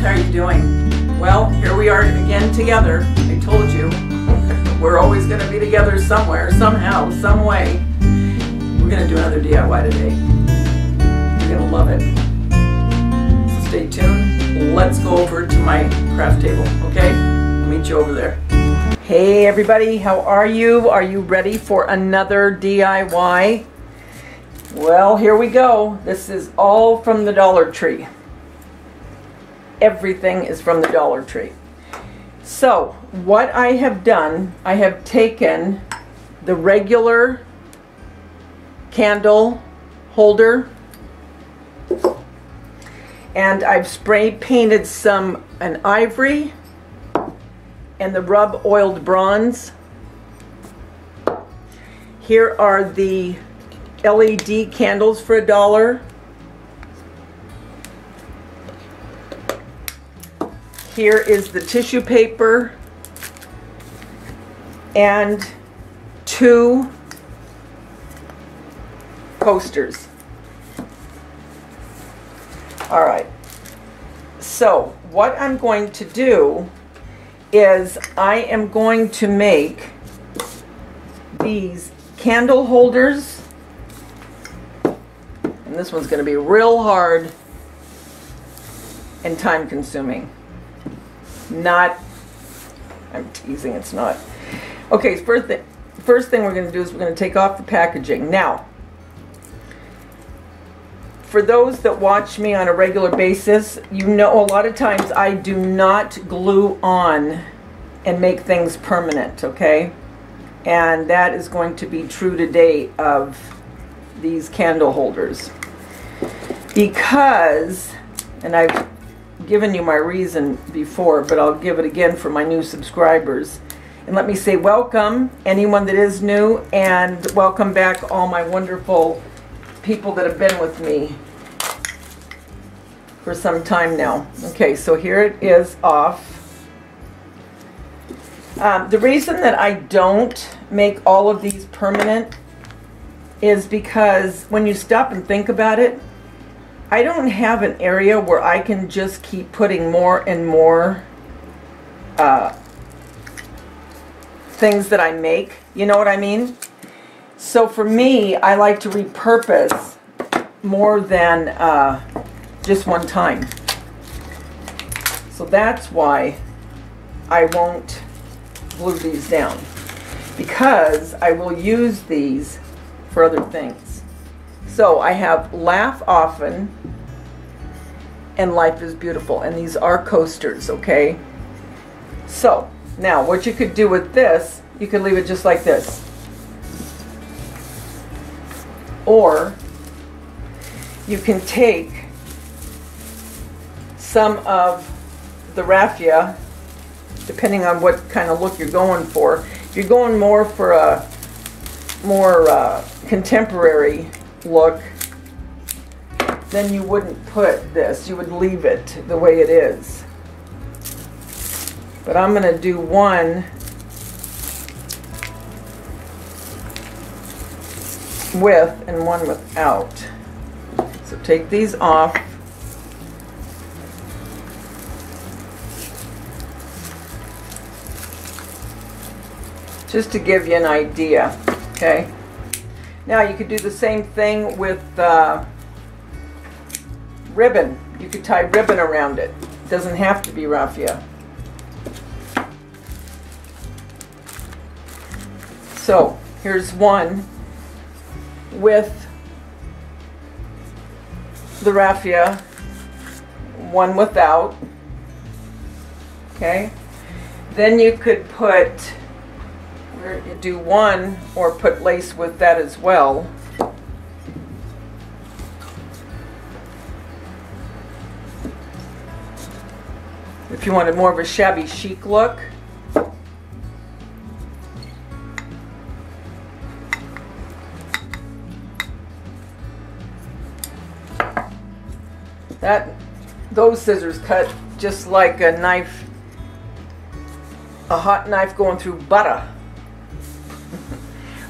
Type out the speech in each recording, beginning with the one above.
how are you doing? Well, here we are again together. I told you, we're always going to be together somewhere, somehow, some way. We're going to do another DIY today. You're going to love it. So stay tuned. Let's go over to my craft table, okay? I'll meet you over there. Hey everybody, how are you? Are you ready for another DIY? Well, here we go. This is all from the Dollar Tree. Everything is from the Dollar Tree. So, what I have done, I have taken the regular candle holder and I've spray painted an ivory and the rub oiled bronze. Here are the LED candles for $1. Here is the tissue paper and 2 posters. All right, so what I'm going to do is I am going to make these candle holders, and this one's going to be real hard and time consuming. Not, I'm teasing, it's not. Okay, first thing we're going to do is we're going to take off the packaging. Now, for those that watch me on a regular basis, you know a lot of times I do not glue on and make things permanent, okay? And that is going to be true today of these candle holders. Because, and I've given you my reason before, but I'll give it again for my new subscribers. And let me say welcome, anyone that is new, and welcome back all my wonderful people that have been with me for some time now. Okay, so here it is off. The reason that I don't make all of these permanent is because when you stop and think about it, I don't have an area where I can just keep putting more and more things that I make. You know what I mean? So for me, I like to repurpose more than just one time. So that's why I won't glue these down, because I will use these for other things. So I have Laugh Often and Life is Beautiful, and these are coasters, okay? So now what you could do with this, you could leave it just like this, or you can take some of the raffia, depending on what kind of look you're going for. If you're going more for a more contemporary look, then you wouldn't put this. You would leave it the way it is. But I'm going to do one with and one without. So take these off. Just to give you an idea, okay? Now you could do the same thing with ribbon. You could tie ribbon around it. It doesn't have to be raffia. So here's one with the raffia, one without, okay? Then you could put, you do one or put lace with that as well. If you wanted more of a shabby chic look. Those scissors cut just like a knife, a hot knife going through butter.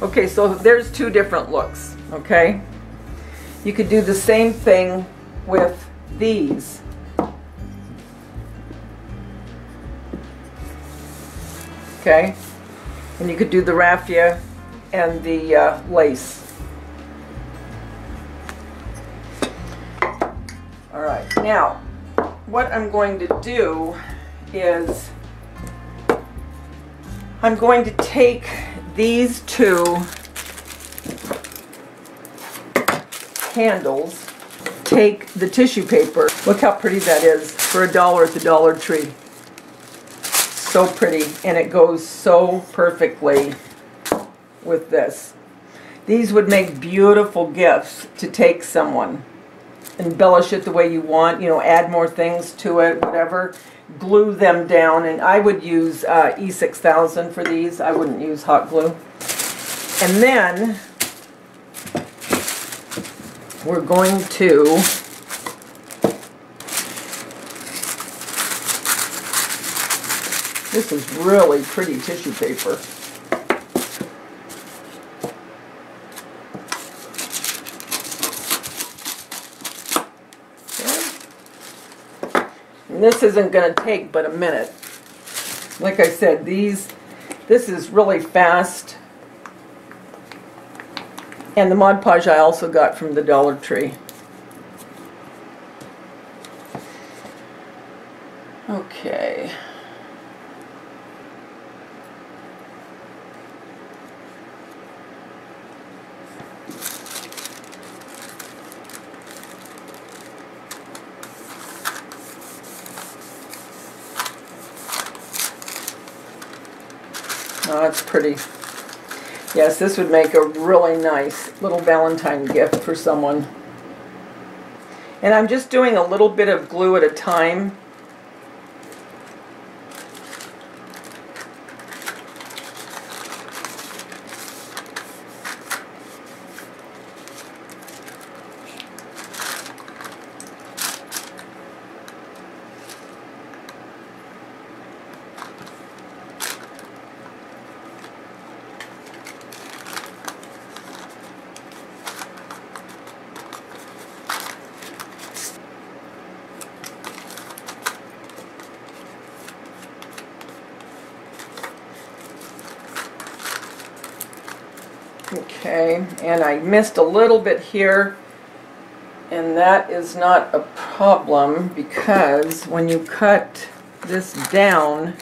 Okay, so there's 2 different looks, okay? You could do the same thing with these. okay? And you could do the raffia and the lace. All right, now what I'm going to do is I'm going to take these two candles, take the tissue paper. Look how pretty that is for $1 at the Dollar Tree. So pretty, and it goes so perfectly with this. These would make beautiful gifts to take someone. Embellish it the way you want, you know, add more things to it, whatever. Glue them down, and I would use E6000 for these. I wouldn't use hot glue. And then we're going to this is really pretty tissue paper. This isn't going to take but a minute. Like I said, this is really fast. And the Mod Podge I also got from the Dollar Tree. Okay. Oh, that's pretty. Yes, this would make a really nice little Valentine gift for someone. And I'm just doing a little bit of glue at a time. Okay, and I missed a little bit here, and that is not a problem because when you cut this down,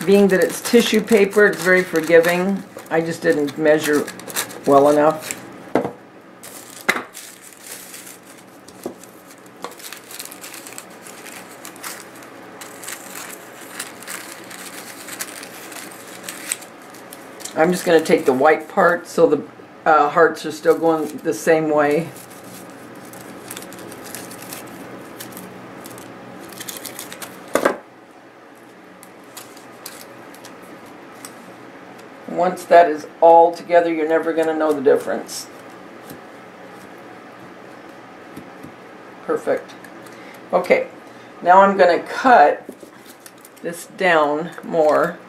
being that it's tissue paper, it's very forgiving. I just didn't measure well enough. I'm just going to take the white part so the hearts are still going the same way. Once that is all together, you're never going to know the difference. Perfect. Okay, now I'm going to cut this down more.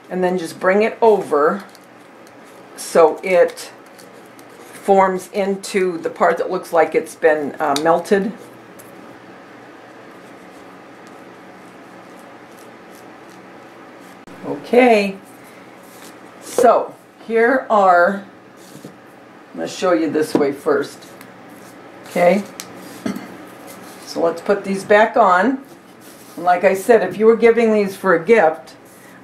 And then just bring it over so it forms into the part that looks like it's been melted. Okay, so here are, I'm going to show you this way first. Okay, so let's put these back on. And like I said, if you were giving these for a gift,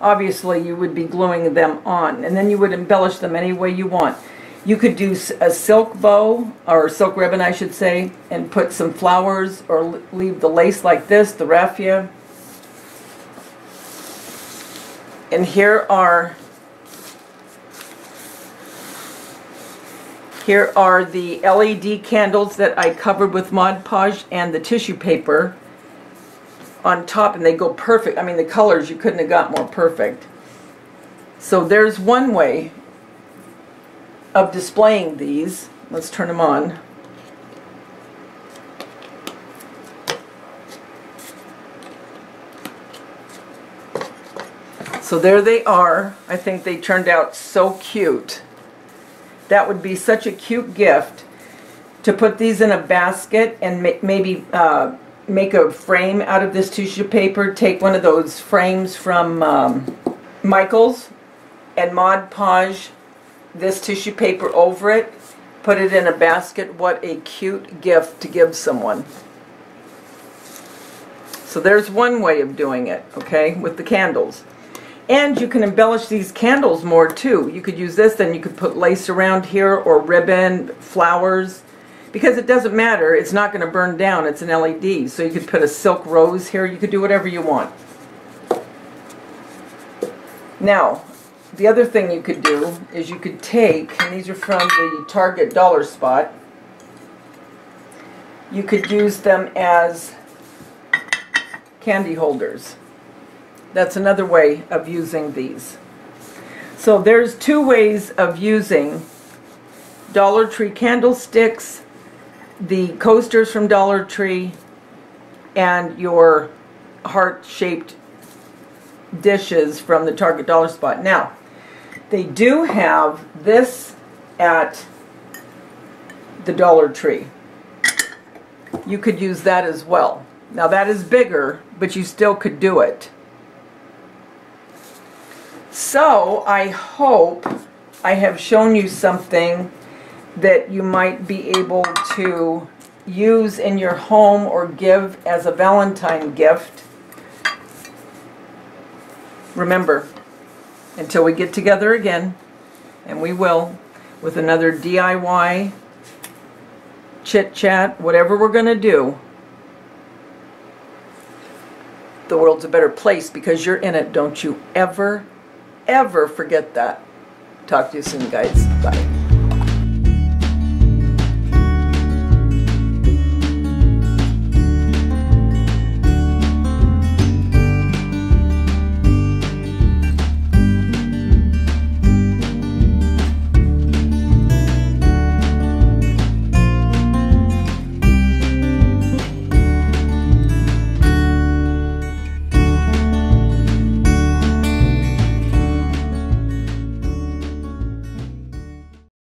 obviously you would be gluing them on, and then you would embellish them any way you want. You could do a silk bow, or silk ribbon I should say, and put some flowers, or leave the lace like this, the raffia. And here are the LED candles that I covered with Mod Podge and the tissue paper on top, and they go perfect. I mean, the colors, you couldn't have got more perfect. So there's one way of displaying these. Let's turn them on. So there they are. I think they turned out so cute. That would be such a cute gift to put these in a basket and maybe make a frame out of this tissue paper, take one of those frames from Michael's and Mod Podge this tissue paper over it, put it in a basket. What a cute gift to give someone. So there's one way of doing it, okay, with the candles. And you can embellish these candles more too. You could use this, then you could put lace around here or ribbon, flowers, because it doesn't matter. It's not going to burn down. It's an LED. So you could put a silk rose here. You could do whatever you want. Now, the other thing you could do is you could take, and these are from the Target Dollar Spot, you could use them as candy holders. That's another way of using these. So there's two ways of using Dollar Tree candlesticks, the coasters from Dollar Tree, and your heart-shaped dishes from the Target Dollar Spot. Now, they do have this at the Dollar Tree. You could use that as well. Now that is bigger, but you still could do it. So I hope I have shown you something that you might be able to use in your home or give as a Valentine gift. Remember, until we get together again, and we will, with another DIY, chit-chat, whatever we're going to do, the world's a better place because you're in it. Don't you ever, ever forget that. Talk to you soon, guys. Bye.